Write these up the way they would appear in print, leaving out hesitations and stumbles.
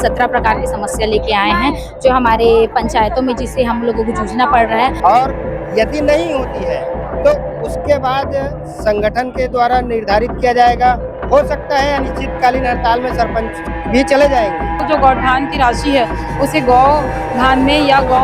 17 प्रकार की समस्या लेके आए हैं जो हमारे पंचायतों में जिससे हम लोगों को जूझना पड़ रहा है। और यदि नहीं होती है तो उसके बाद संगठन के द्वारा निर्धारित किया जाएगा। हो सकता है अनिश्चितकालीन हड़ताल में सरपंच भी चले जाएंगे। जो गौठान की राशि है उसे गौ धान में या गौ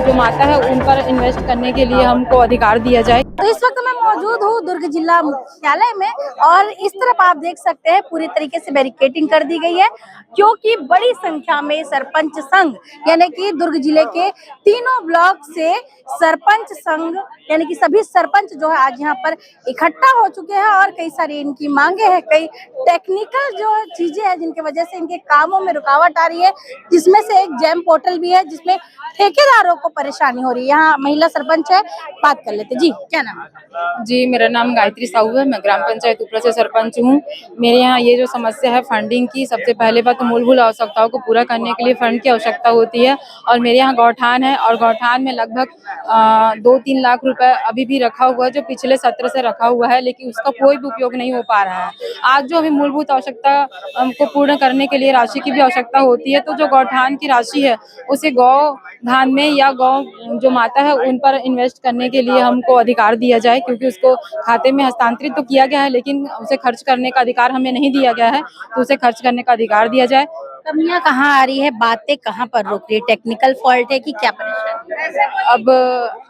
जो माता है उन पर इन्वेस्ट करने के लिए हमको अधिकार दिया जाए। तो इस वक्त मैं मौजूद हूँ दुर्ग जिला मुख्यालय में और इस तरफ आप देख सकते हैं पूरी तरीके से बैरिकेडिंग कर दी गई है क्योंकि बड़ी संख्या में सरपंच संघ यानी कि दुर्ग जिले के तीनों ब्लॉक से सरपंच संघ यानी कि सभी सरपंच जो है आज यहाँ पर इकट्ठा हो चुके हैं और कई सारी इनकी मांगे हैं, कई टेक्निकल जो चीजें हैं जिनकी वजह से इनके कामों में रुकावट आ रही है, जिसमें से एक जैम पोर्टल भी है जिसमें ठेकेदारों को परेशानी हो रही है। यहाँ महिला सरपंच है, बात कर लेते। जी क्या नाम है? जी, मेरा नाम गायत्री साहू है। मैं ग्राम पंचायत उपरा से सरपंच हूँ। मेरे यहाँ ये जो समस्या है फंडिंग की, सबसे पहले बात तो मूलभूत आवश्यकताओं को पूरा करने के लिए फंड की आवश्यकता होती है और मेरे यहाँ गौठान है और गौठान में लगभग 2-3 लाख रुपए अभी भी रखा हुआ है जो पिछले सत्र से रखा हुआ है, लेकिन उसका कोई भी उपयोग नहीं हो पा रहा है। आज जो हमें मूलभूत आवश्यकता को पूर्ण करने के लिए राशि की भी आवश्यकता होती है, तो जो गौठान की राशि है उसे गौ धान में या गौ जो माता है उन पर इन्वेस्ट करने के लिए हमको अधिकार दिया जाए, क्योंकि उसको खाते में हस्तांतरित तो किया गया है लेकिन उसे खर्च करने का अधिकार हमें नहीं दिया गया है, तो उसे खर्च करने का अधिकार दिया जाए। कमियां कहाँ आ रही है, बातें कहाँ पर रोक रही है, टेक्निकल फॉल्ट है कि क्या परेशानी है? अब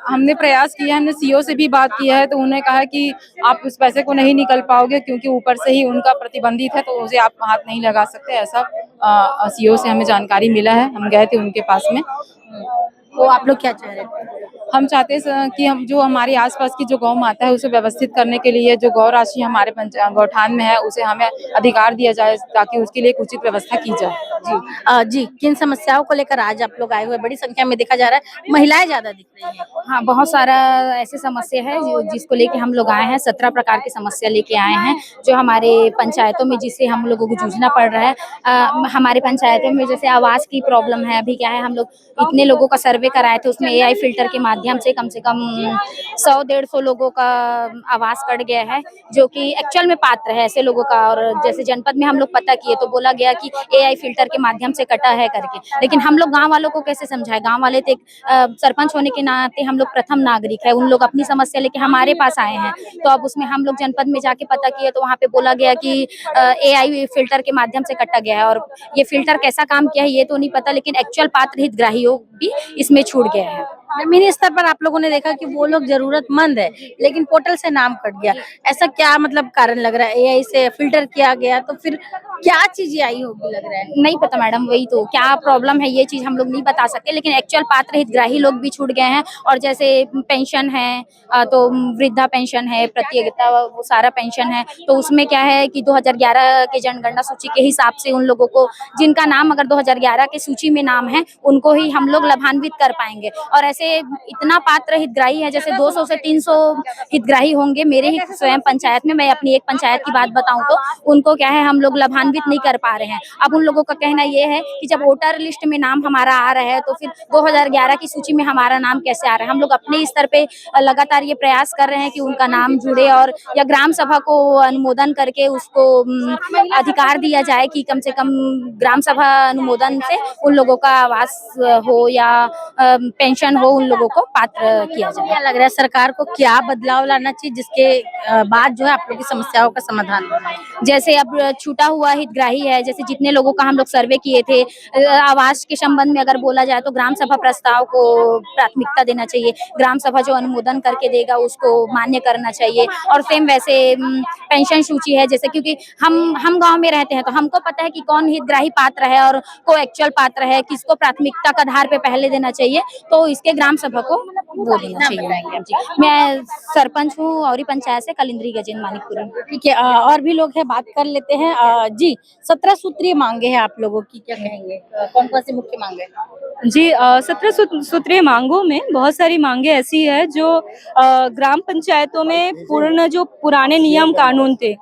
हमने प्रयास किया, हमने सीओ से भी बात किया है तो उन्होंने कहा कि आप उस पैसे को नहीं निकल पाओगे क्योंकि ऊपर से ही उनका प्रतिबंधित है, तो उसे आप हाथ नहीं लगा सकते। ऐसा सीओ से हमें जानकारी मिला है, हम गए थे उनके पास में। तो आप लोग क्या चाह रहे थे? हम चाहते हैं कि हम जो हमारे आसपास की जो गौ माता है उसे व्यवस्थित करने के लिए जो गौ राशि हमारे गौठान में है उसे हमें अधिकार दिया जाए ताकि उसके लिए एक उचित व्यवस्था की जाए। जी जी, किन समस्याओं को लेकर आज आप लोग आए हुए? बड़ी संख्या में देखा जा रहा है महिलाएं ज्यादा दिख रही हैं। हाँ, बहुत सारा ऐसी समस्या है जिसको लेके हम लोग आए हैं। 17 प्रकार की समस्या लेके आए हैं जो हमारे पंचायतों में जिससे हम लोगों को जूझना पड़ रहा है। हमारे पंचायतों में जैसे आवास की प्रॉब्लम है। अभी क्या है, हम लोग इतने लोगों का सर्वे कराए थे, उसमें एआई फिल्टर के माध्यम से कम 100-150 लोगों का आवास कट गया है जो कि एक्चुअल में पात्र है ऐसे लोगों का। और जैसे जनपद में हम लोग पता किए तो बोला गया कि एआई फिल्टर के माध्यम से कटा है करके, लेकिन हम लोग गाँव वालों को कैसे समझाए? गाँव वाले तो सरपंच होने के नाते हम लोग प्रथम नागरिक है, उन लोग अपनी समस्या लेके हमारे पास आए हैं। तो अब उसमें हम लोग जनपद में जाके पता किए तो वहाँ पे बोला गया कि एआई फिल्टर के माध्यम से कटा गया है। और ये फिल्टर कैसा काम किया है ये तो नहीं पता, लेकिन एक्चुअल पात्र हितग्राहियों भी इसमें छूट गया है। जमीनी स्तर पर आप लोगों ने देखा कि वो लोग जरूरतमंद है लेकिन पोर्टल से नाम कट गया, ऐसा क्या मतलब कारण लग रहा है? एआई से फिल्टर किया गया तो फिर क्या चीजें आई होगी लग रहा है? नहीं पता मैडम, वही तो क्या प्रॉब्लम है ये चीज हम लोग नहीं बता सकते, लेकिन एक्चुअल पात्र हितग्राही लोग भी छूट गए हैं। और जैसे पेंशन है तो वृद्धा पेंशन है, प्रतियोगिता वो सारा पेंशन है, तो उसमें क्या है कि 2011 के जनगणना सूची के हिसाब से उन लोगों को जिनका नाम अगर 2011 के सूची में नाम है उनको ही हम लोग लाभान्वित कर पाएंगे। और ऐसे इतना पात्र हितग्राही है, जैसे 200 से 300 हितग्राही होंगे मेरे ही स्वयं पंचायत में। मैं अपनी एक पंचायत की बात बताऊं तो उनको क्या है हम लोग लाभान्वित नहीं कर पा रहे हैं। अब उन लोगों का कहना ये है कि जब वोटर लिस्ट में नाम हमारा आ रहा है तो फिर 2011 की सूची में हमारा नाम कैसे आ रहा है? हम लोग अपने स्तर पे लगातार ये प्रयास कर रहे हैं कि उनका नाम जुड़े और या ग्राम सभा को अनुमोदन करके उसको अधिकार दिया जाए कि कम से कम ग्राम सभा अनुमोदन से उन लोगों का आवास हो या पेंशन हो, उन लोगों को पात्र किया जाए। क्या लग रहा है सरकार को क्या बदलाव लाना चाहिए जिसके बाद जो है आप लोग की समस्याओं का समाधान हो? जैसे अब छूटा हुआ हितग्राही है, जैसे जितने लोगों का हम लोग सर्वे किए थे, आवास के संबंध में अगर बोला जाए तो ग्राम सभा प्रस्ताव को प्राथमिकता देना चाहिए। ग्राम सभा जो अनुमोदन करके देगा उसको मान्य करना चाहिए। और सेम वैसे पेंशन सूची है, जैसे क्योंकि हम गांव में रहते हैं तो हमको पता है कि कौन हितग्राही पात्र है और को एक्चुअल पात्र है, किसको प्राथमिकता का आधार पे पहले देना चाहिए, तो इसके ग्राम सभा को वो देना चाहिए। जी, मैं सरपंच हूँ और पंचायत से कलिंद्री गजेंद्र मानिकपुरी। ठीक है, और भी लोग हैं, बात कर लेते हैं। जी 17 सूत्रीय मांगे हैं आप लोगों की, क्या कहेंगे? कौन कौन सी मुख्य मांगे? जी, 17 सूत्रीय मांगों में बहुत सारी मांगे ऐसी है जो ग्राम पंचायतों में पूर्ण जो पुराने नियम कानून थे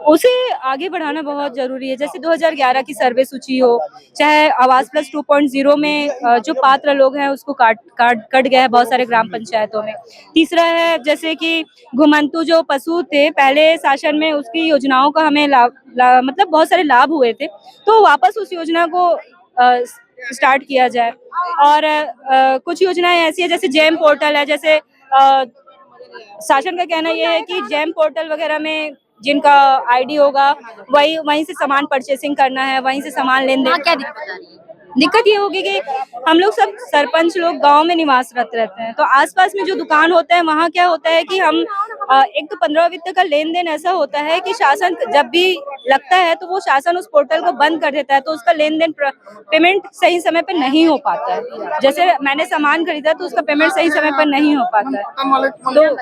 उसे आगे बढ़ाना बहुत जरूरी है। जैसे 2011 की सर्वे सूची हो, चाहे आवास प्लस 2.0 में जो पात्र लोग हैं उसको कट गया है बहुत सारे ग्राम पंचायतों में। तीसरा है जैसे कि घुमंतु जो पशु थे पहले शासन में, उसकी योजनाओं का हमें मतलब बहुत सारे लाभ हुए थे, तो वापस उस योजना को स्टार्ट किया जाए। और कुछ योजनाएं ऐसी है जैसे जेम पोर्टल है, जैसे शासन का कहना यह है कि जेम पोर्टल वगैरह में जिनका आईडी होगा वहीं से सामान परचेसिंग करना है, वहीं से सामान लेन देन। क्या दिक्कत आ रही है? दिक्कत ये होगी कि हम लोग सब सरपंच लोग गांव में निवासरत रहते हैं, तो आसपास में जो दुकान होते हैं वहाँ क्या होता है कि हम एक तो 15 वित्त का लेन देन ऐसा होता है कि शासन जब भी लगता है तो वो शासन उस पोर्टल को बंद कर देता है, तो उसका लेन देन पेमेंट सही समय पे नहीं हो पाता है। जैसे मैंने सामान खरीदा तो उसका पेमेंट सही समय पर नहीं हो पाता है। तो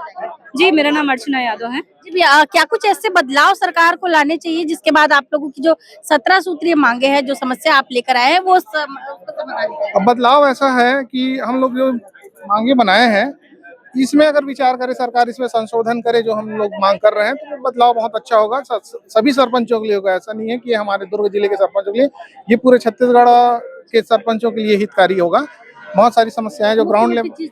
जी, मेरा नाम अर्चना यादव है। जी भैया, क्या कुछ ऐसे बदलाव सरकार को लाने चाहिए जिसके बाद आप लोगों की जो 17 सूत्रीय मांगे हैं, जो समस्या आप लेकर आए हैं, वो उसको समाधान करें? अब बदलाव ऐसा है कि हम लोग जो मांगे बनाए हैं इसमें अगर विचार करे सरकार, इसमें संशोधन करे जो हम लोग मांग कर रहे हैं, तो बदलाव बहुत अच्छा होगा। सभी सरपंचों के लिए होगा, ऐसा नहीं है कि हमारे दुर्ग जिले के सरपंचों के लिए, ये पूरे छत्तीसगढ़ के सरपंचों के लिए हितकारी होगा। बहुत सारी समस्याएं जो ग्राउंड लेवल,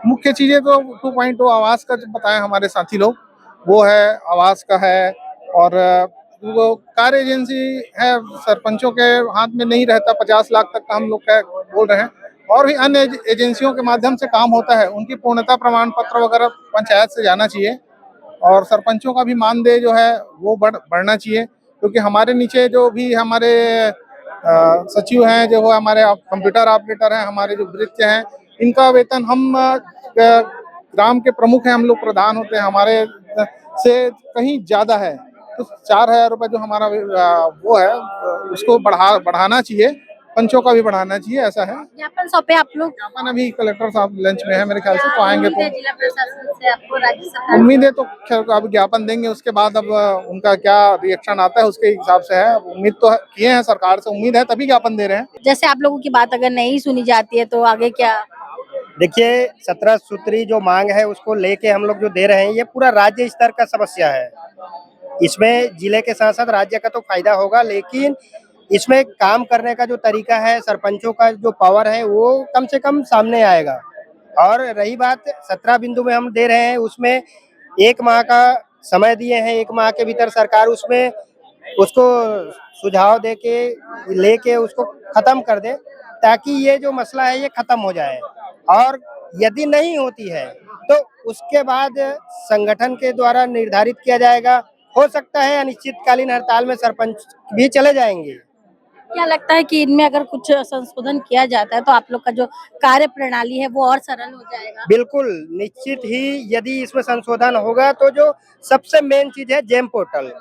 मुख्य चीजें तो 2.0 आवास का जो बताया हमारे साथी लोग, वो है, आवास का है। और वो कार एजेंसी है, सरपंचों के हाथ में नहीं रहता, 50 लाख तक का हम लोग का बोल रहे हैं। और भी अन्य एजेंसियों के माध्यम से काम होता है, उनकी पूर्णता प्रमाण पत्र वगैरह पंचायत से जाना चाहिए। और सरपंचों का भी मानदेय जो है वो बढ़ना चाहिए, क्योंकि हमारे नीचे जो भी हमारे सचिव हैं, जो वो हमारे कंप्यूटर ऑपरेटर हैं, हमारे जो वृत्य हैं, इनका वेतन हम ग्राम के प्रमुख हैं, हम लोग प्रधान होते हैं, हमारे से कहीं ज्यादा है। तो 4,000 रुपये जो हमारा वो है उसको बढ़ाना चाहिए, पंचों का भी बढ़ाना चाहिए, ऐसा है। ज्ञापन सौंपे आप लोग? ज्ञापन अभी कलेक्टर साहब लंच में है मेरे ख्याल से, तो आएंगे तो जिला प्रशासन से आपको राज्य सरकार? उम्मीद है, तो खैर अब ज्ञापन देंगे, उसके बाद अब उनका क्या रिएक्शन आता है उसके हिसाब से है। उम्मीद तो किए हैं, सरकार से उम्मीद है तभी ज्ञापन दे रहे हैं। जैसे आप लोगों की बात अगर नहीं सुनी जाती है तो आगे क्या? देखिए, 17 सूत्री जो मांग है उसको लेके हम लोग जो दे रहे हैं, ये पूरा राज्य स्तर का समस्या है। इसमें जिले के साथ साथ राज्य का तो फायदा होगा, लेकिन इसमें काम करने का जो तरीका है, सरपंचों का जो पावर है, वो कम से कम सामने आएगा। और रही बात 17 बिंदु में हम दे रहे हैं, उसमें 1 माह का समय दिए हैं, 1 माह के भीतर सरकार उसमें उसको सुझाव दे के लेके उसको खत्म कर दे, ताकि ये जो मसला है ये खत्म हो जाए। और यदि नहीं होती है तो उसके बाद संगठन के द्वारा निर्धारित किया जाएगा। हो सकता है अनिश्चितकालीन हड़ताल में सरपंच भी चले जाएंगे। क्या लगता है कि इनमें अगर कुछ संशोधन किया जाता है तो आप लोग का जो कार्य प्रणाली है वो और सरल हो जाएगा? बिल्कुल, निश्चित ही यदि इसमें संशोधन होगा तो जो सबसे मेन चीज है जेम पोर्टल।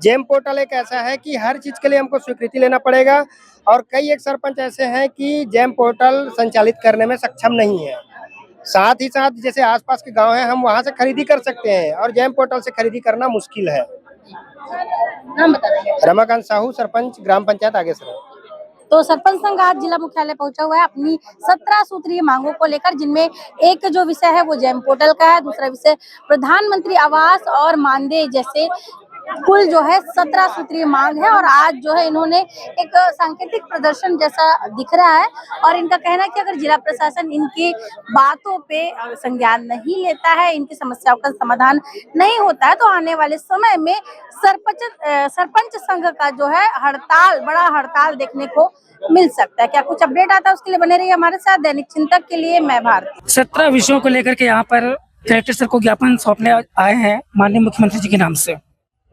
जेम पोर्टल एक ऐसा है कि हर चीज के लिए हमको स्वीकृति लेना पड़ेगा, और कई एक सरपंच ऐसे हैं कि जेम पोर्टल संचालित करने में सक्षम नहीं है। साथ ही साथ जैसे आसपास के गांव हैं, हम वहां से खरीदी कर सकते हैं, और जेम पोर्टल से खरीदी करना मुश्किल है। नाम बता देंगे? रमाकांत साहू, सरपंच, ग्राम पंचायत आगेसरा। तो सरपंच संघ आज जिला मुख्यालय पहुंचा हुआ है अपनी 17 सूत्रीय मांगों को लेकर, जिनमें एक जो विषय है वो जेम पोर्टल का है, दूसरा विषय प्रधानमंत्री आवास और मानदेय जैसे कुल जो है 17 सूत्रीय मांग है। और आज जो है इन्होंने एक सांकेतिक प्रदर्शन जैसा दिख रहा है, और इनका कहना है कि अगर जिला प्रशासन इनकी बातों पे संज्ञान नहीं लेता है, इनकी समस्याओं का समाधान नहीं होता है, तो आने वाले समय में सरपंच संघ का जो है बड़ा हड़ताल देखने को मिल सकता है। क्या कुछ अपडेट आता है उसके लिए बने रहिए हमारे साथ। दैनिक चिंतक के लिए मैं भारती। 17 विषयों को लेकर के यहाँ पर कलेक्टर सर को ज्ञापन सौंपने आए हैं माननीय मुख्यमंत्री जी के नाम से।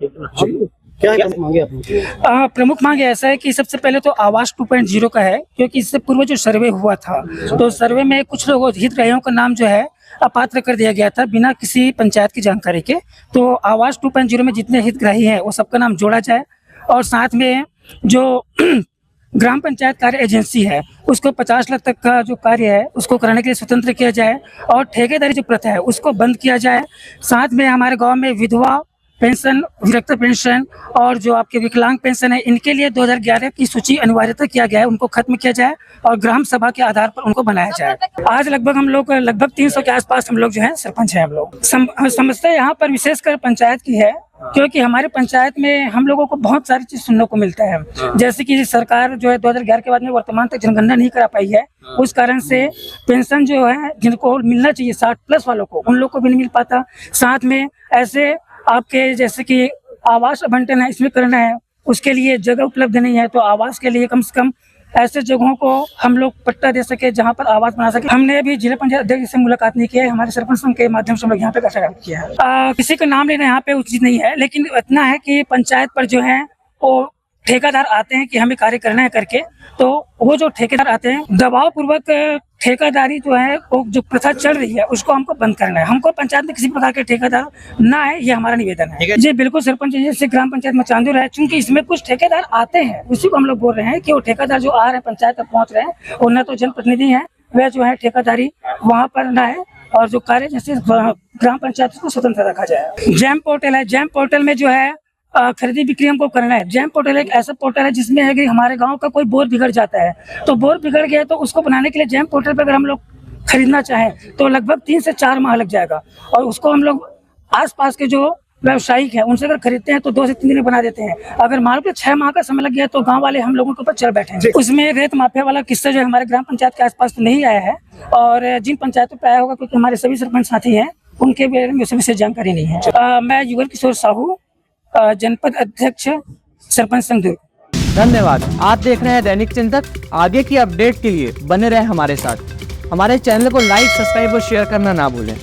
क्या मांगे आपने? प्रमुख मांग ऐसा है कि सबसे पहले तो आवास 2.0 का है, क्योंकि इससे पूर्व जो सर्वे हुआ था तो सर्वे में कुछ लोगों हितग्राहियों का नाम जो है अपात्र कर दिया गया था बिना किसी पंचायत की जानकारी के। तो आवास 2.0 में जितने हितग्राही हैं वो सबका नाम जोड़ा जाए, और साथ में जो ग्राम पंचायत कार्य एजेंसी है उसको 50 लाख तक का जो कार्य है उसको कराने के लिए स्वतंत्र किया जाए, और ठेकेदारी जो प्रथा है उसको बंद किया जाए। साथ में हमारे गाँव में विधवा पेंशन, विरक्त पेंशन और जो आपके विकलांग पेंशन है, इनके लिए 2011 की सूची अनिवार्यता किया गया है, उनको खत्म किया जाए और ग्राम सभा के आधार पर उनको बनाया जाए। आज लगभग हम लोग 300 के आसपास हम लोग जो है सरपंच हैं। हम लोग समस्या यहाँ पर विशेषकर पंचायत की है, क्योंकि हमारे पंचायत में हम लोगों को बहुत सारी चीज सुनने को मिलता है, जैसे कि सरकार जो है 2011 के बाद में वर्तमान तक जनगणना नहीं करा पाई है, उस कारण से पेंशन जो है जिनको मिलना चाहिए 60+ वालों को, उन लोग को भी नहीं मिल पाता। साथ में ऐसे आपके जैसे कि आवास आवंटन है, इसमें करना है, उसके लिए जगह उपलब्ध नहीं है, तो आवास के लिए कम से कम ऐसे जगहों को हम लोग पट्टा दे सके जहाँ पर आवाज बना सके। हमने अभी जिला पंचायत अध्यक्ष से मुलाकात नहीं की है, हमारे सरपंच संघ के माध्यम से हम लोग यहाँ पे गठन किया है। किसी का नाम लेना यहाँ पे उचित नहीं है, लेकिन इतना है कि पंचायत पर जो है वो ठेकेदार आते हैं कि हमें कार्य करना है करके, तो वो जो ठेकेदार आते हैं दबाव पूर्वक ठेकेदारी जो है वो जो प्रथा चल रही है उसको हमको बंद करना है। हमको पंचायत में किसी प्रकार के ठेकेदार ना है, ये हमारा निवेदन है। जी बिल्कुल, सरपंच जी से ग्राम पंचायत में चांदूर है, क्योंकि इसमें कुछ ठेकेदार आते हैं, उसी को हम लोग बोल रहे हैं कि वो ठेकेदार जो आ रहे हैं पंचायत तक पहुँच रहे हैं और न तो जनप्रतिनिधि है, वह जो है ठेकेदारी वहाँ पर ना है, और जो कार्य जैसे ग्राम पंचायत को स्वतंत्र रखा जाए। जैम पोर्टल है, जैम पोर्टल में जो है खरीदी बिक्री हमको करना है। जैम पोर्टल एक ऐसा पोर्टल है जिसमें है कि हमारे गांव का कोई बोर बिगड़ जाता है, तो बोर बिगड़ गया तो उसको बनाने के लिए जैम पोर्टल पर अगर हम लोग खरीदना चाहें तो लगभग 3 से 4 माह लग जाएगा, और उसको हम लोग आसपास के जो व्यवसायिक है उनसे अगर खरीदते हैं तो 2 से 3 दिन में बना देते हैं। अगर मान लो 6 माह का समय लग गया तो गांव वाले हम लोगों के ऊपर चढ़ बैठे। उसमें रेत माफिया वाला किस्सा जो है हमारे ग्राम पंचायत के आसपास तो नहीं आया है, और जिन पंचायतों पे आया होगा क्योंकि हमारे सभी सरपंच साथी हैं उनके बारे में विशेष जानकारी नहीं है। मैं युगल किशोर साहू, जनपद अध्यक्ष सरपंच संघ दुर्ग। धन्यवाद। आप देख रहे हैं दैनिक चिंतक। आगे की अपडेट के लिए बने रहे हमारे साथ। हमारे चैनल को लाइक, सब्सक्राइब और शेयर करना ना भूलें।